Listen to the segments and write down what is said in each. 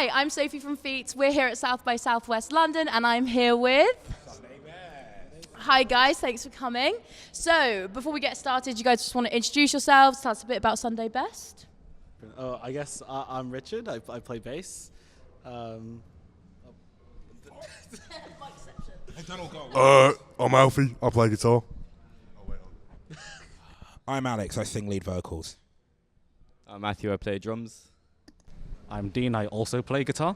Hi, I'm Sophie from Feats. We're here at South by Southwest London, and I'm here with... Hi guys, thanks for coming. So, before we get started, you guys just want to introduce yourselves, tell us a bit about Sunday Best. I guess I'm Richard, I play bass. I'm Alfie, I play guitar. I'm Alex, I sing lead vocals. I'm Matthew, I play drums. I'm Dean, I also play guitar.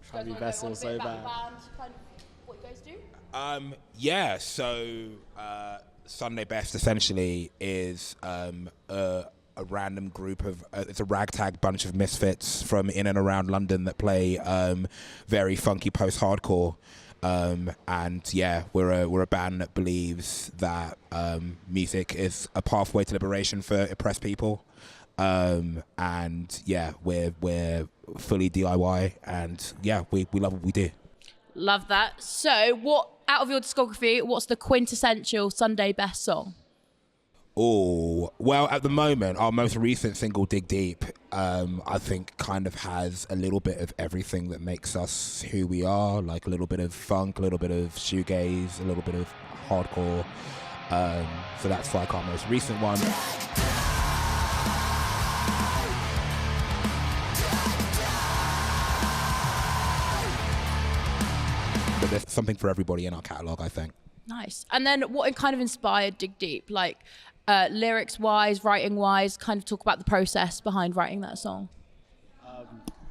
Trying to be best or so bad. What you guys do? Sunday Best essentially is a random group of it's a ragtag bunch of misfits from in and around London that play very funky post-hardcore. And yeah, we're a band that believes that music is a pathway to liberation for oppressed people. And yeah, we're fully DIY, and yeah, we love what we do. Love that. So, what out of your discography, what's the quintessential Sunday Best song? Oh, well, at the moment, our most recent single, Dig Deep, I think kind of has a little bit of everything that makes us who we are, like a little bit of funk, a little bit of shoegaze, a little bit of hardcore. So that's like our most recent one. But there's something for everybody in our catalogue, I think. Nice. And then what kind of inspired Dig Deep? Like lyrics-wise, writing-wise, kind of talk about the process behind writing that song.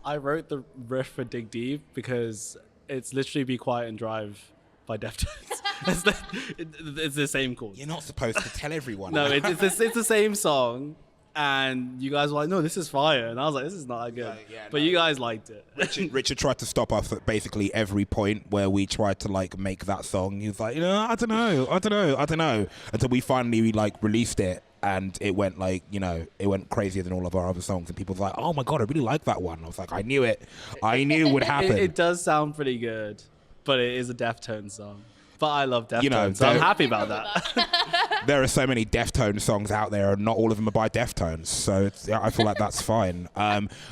I wrote the riff for Dig Deep because it's literally Be Quiet and Drive by Deftones. It's the same chord. You're not supposed to tell everyone. No, it's the same song. And you guys were like, no, this is fire. And I was like, this is not that good. But you guys liked it. Richard tried to stop us at basically every point where we tried to like make that song. He was like, I don't know. Until we finally like released it, and it went like, it went crazier than all of our other songs. And people were like, oh my God, I really like that one. I was like, I knew it. I knew it would happen. It does sound pretty good, but it is a Deftones song. But I love Deftones, so I'm happy about that. There are so many Deftones songs out there, and not all of them are by Deftones, so I feel like that's fine.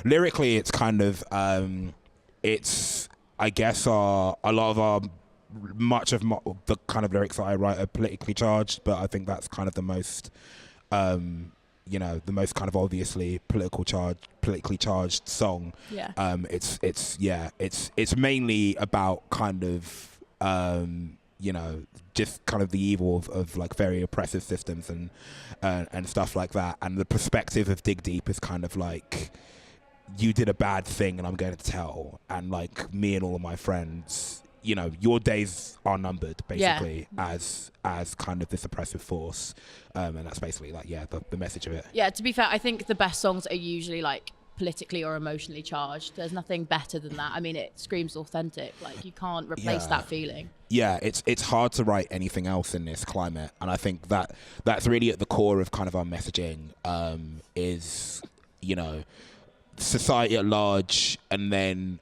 Lyrically, it's kind of, it's, I guess, a lot of the kind of lyrics that I write are politically charged, but I think that's kind of the most, the most kind of obviously politically charged song. Yeah. It's mainly about kind of, just kind of the evil of like very oppressive systems and stuff like that. And the perspective of Dig Deep is kind of like, you did a bad thing and I'm going to tell. And like me and all of my friends, your days are numbered basically, as kind of this oppressive force. And that's basically like, the message of it. Yeah, to be fair, I think the best songs are usually like politically or emotionally charged. There's nothing better than that. I mean, it screams authentic. Like, you can't replace that feeling. Yeah, it's hard to write anything else in this climate, and I think that's really at the core of kind of our messaging, is society at large, and then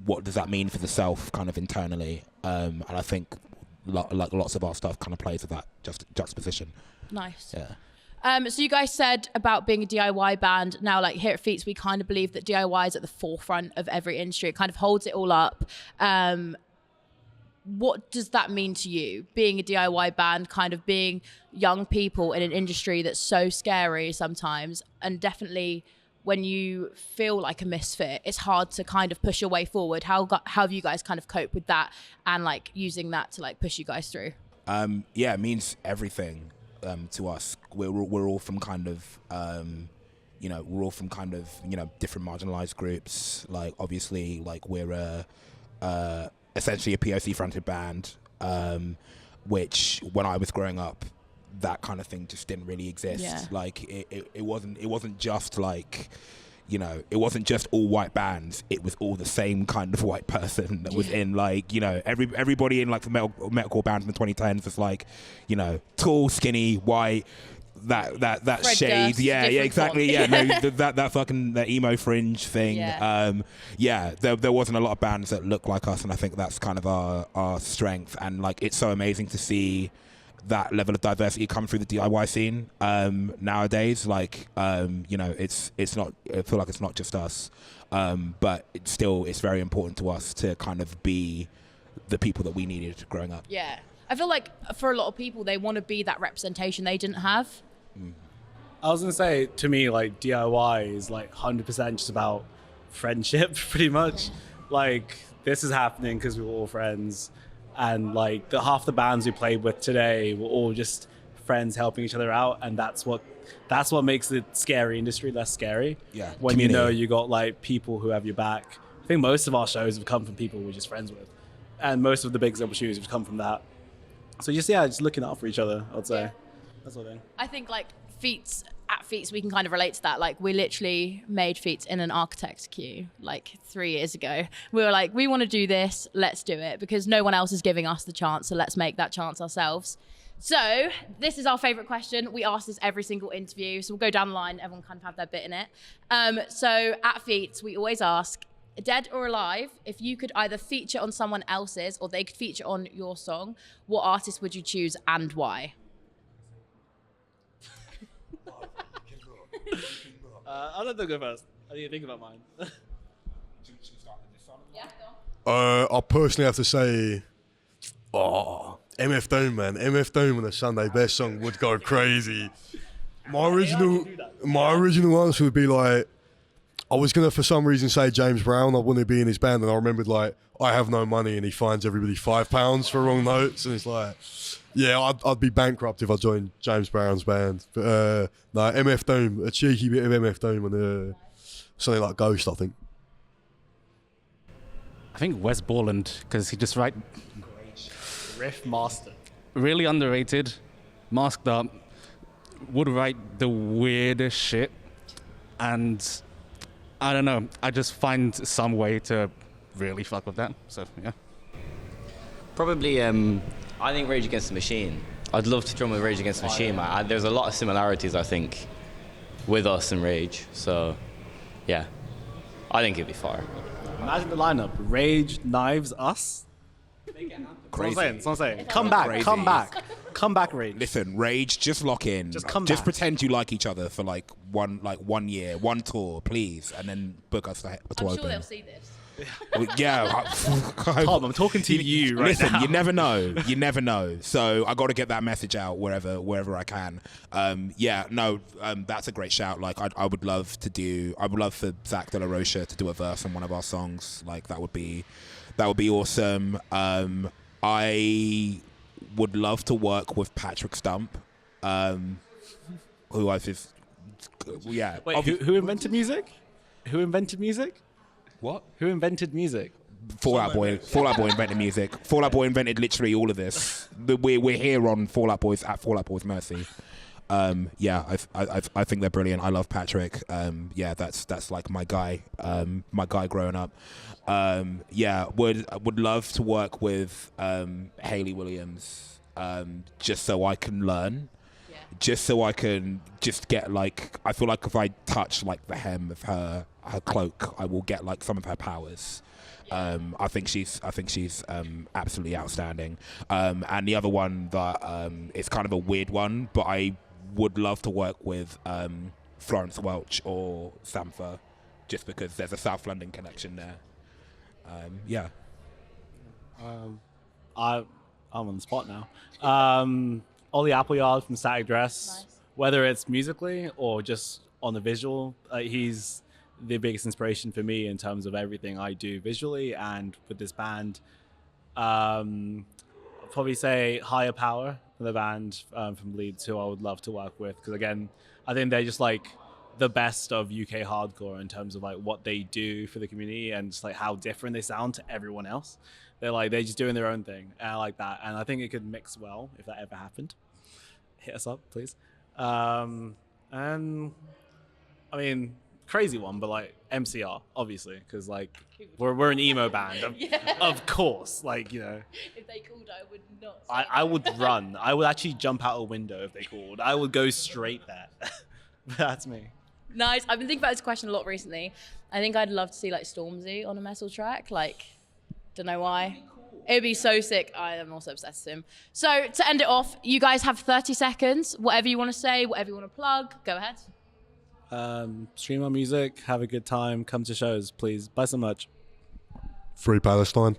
what does that mean for the self kind of internally, and I think like lots of our stuff kind of plays with that juxtaposition. Nice. Yeah. So you guys said about being a DIY band. Now, like here at Feats, we kind of believe that DIY is at the forefront of every industry. It kind of holds it all up. What does that mean to you, being a DIY band, kind of being young people in an industry that's so scary sometimes, and definitely when you feel like a misfit, it's hard to kind of push your way forward. How have you guys kind of coped with that and like using that to like push you guys through? It means everything. To us, we're all from kind of different marginalized groups. Like obviously, like we're essentially a POC fronted band, which when I was growing up, that kind of thing just didn't really exist. Yeah. Like it wasn't just like, it wasn't just all white bands. It was all the same kind of white person that was in like, everybody in like the metalcore bands in the 2010s was like, tall, skinny, white, that Fred shade. Durst, Yeah, exactly. font. Yeah, no, that fucking that emo fringe thing. Yeah. There wasn't a lot of bands that looked like us, and I think that's kind of our strength. And like, it's so amazing to see that level of diversity come through the DIY scene nowadays. Like, you know, it's not. I feel like it's not just us, but it's very important to us to kind of be the people that we needed growing up. Yeah, I feel like for a lot of people, they want to be that representation they didn't have. I was gonna say, to me, like DIY is like 100% just about friendship, pretty much. Like, this is happening because we were all friends, and like half the bands we played with today were all just friends helping each other out, and that's what makes the scary industry less scary. Yeah, when community. you know you got like people who have your back. I think most of our shows have come from people we're just friends with, and most of the big example shoes have come from that. So just looking out for each other, I'd say. Yeah. That's what I think. I think like at Feats, we can kind of relate to that. Like, we literally made Feats in an architect's queue like 3 years ago. We were like, we want to do this, let's do it, because no one else is giving us the chance, so let's make that chance ourselves. So this is our favorite question. We ask this every single interview, so we'll go down the line, everyone kind of have their bit in it. So at Feats, we always ask, dead or alive, if you could either feature on someone else's or they could feature on your song, what artist would you choose and why? I'll let them go first. I need to think about mine. Yeah, go on. I personally have to say, MF Doom, man. MF Doom and the Sunday Best song would go crazy. My original answer would be like, I was gonna for some reason say James Brown. I wanted to be in his band, and I remembered like, I have no money, and he finds everybody £5 for wrong notes, and it's like, yeah, I'd be bankrupt if I joined James Brown's band. But no, MF Doom, a cheeky bit of MF Doom, and something like Ghost, I think. I think Wes Borland, because he just write Riff master. really underrated, masked up, would write the weirdest shit, and I don't know, I just find some way to really fuck with that. So yeah. Probably, I think Rage Against the Machine. I'd love to drum with Rage Against the Machine, man. There's a lot of similarities, I think, with us and Rage. So, yeah, I think it'd be fire. Imagine the lineup: Rage, Knives, us. Crazy. That's what I'm saying. Come back, Crazy. come back, Rage. Listen, Rage, just lock in. Just come Just back. pretend you like each other for like 1 year, one tour, please, and then book us to I'm open. sure they'll see this. Well, yeah. Tom, I'm talking to you right Listen, now. you never know. You never know. So I got to get that message out wherever I can. That's a great shout. Like I would love for Zach De La Rocha to do a verse on one of our songs. Like that would be awesome. I would love to work with Patrick Stump, who I just Wait, who invented music? Who invented music? What? Who invented music? Fall Out Boy invented music. Fall Out Boy invented literally all of this. We're here on Fall Out Boy's Mercy. I think they're brilliant. I love Patrick. That's like my guy growing up. Would love to work with Hayley Williams, just so I can learn. Yeah. Just so I can just get like, I feel like if I touch like the hem of her cloak, I will get like some of her powers. I think she's absolutely outstanding. And the other one that it's kind of a weird one, but I would love to work with Florence Welch or Sampha, just because there's a South London connection there. I'm on the spot now. Ollie Appleyard from Static Dress. Nice. Whether it's musically or just on the visual, he's the biggest inspiration for me in terms of everything I do visually and with this band. I'd probably say Higher Power, the band from Leeds, who I would love to work with, because again, I think they're just like the best of UK hardcore in terms of like what they do for the community and just like how different they sound to everyone else. They're just doing their own thing, and I like that, and I think it could mix well if that ever happened. Hit us up, please. And I mean, crazy one, but like MCR, obviously, because like we're an emo band, of course. Like, you know, If they called, I would not. I would run. I would actually jump out a window if they called. I would go straight there. That's me. Nice. I've been thinking about this question a lot recently. I think I'd love to see like Stormzy on a metal track. Like, don't know why. It'd be so sick. I am also obsessed with him. So to end it off, you guys have 30 seconds. Whatever you want to say, whatever you want to plug, go ahead. Stream our music, have a good time, come to shows, please. Buy some merch. Free Palestine.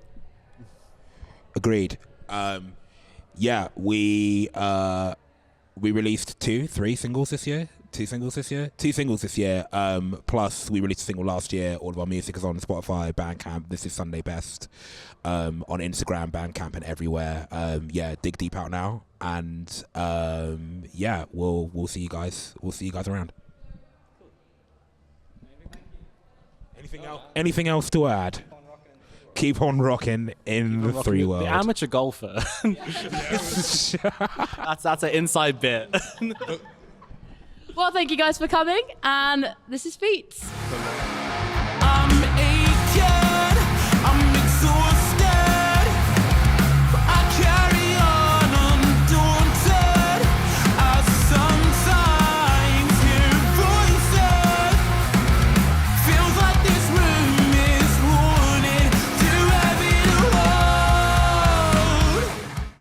Agreed. Yeah, we released two singles this year. Plus we released a single last year. All of our music is on Spotify, Bandcamp. This is Sunday Best. On Instagram, Bandcamp, and everywhere. Yeah, dig deep out now, and yeah, we'll see you guys. We'll see you guys around. Anything else to add? Keep on rocking in the three world. The amateur golfer. That's an inside bit. Well, thank you guys for coming, and this is Feats.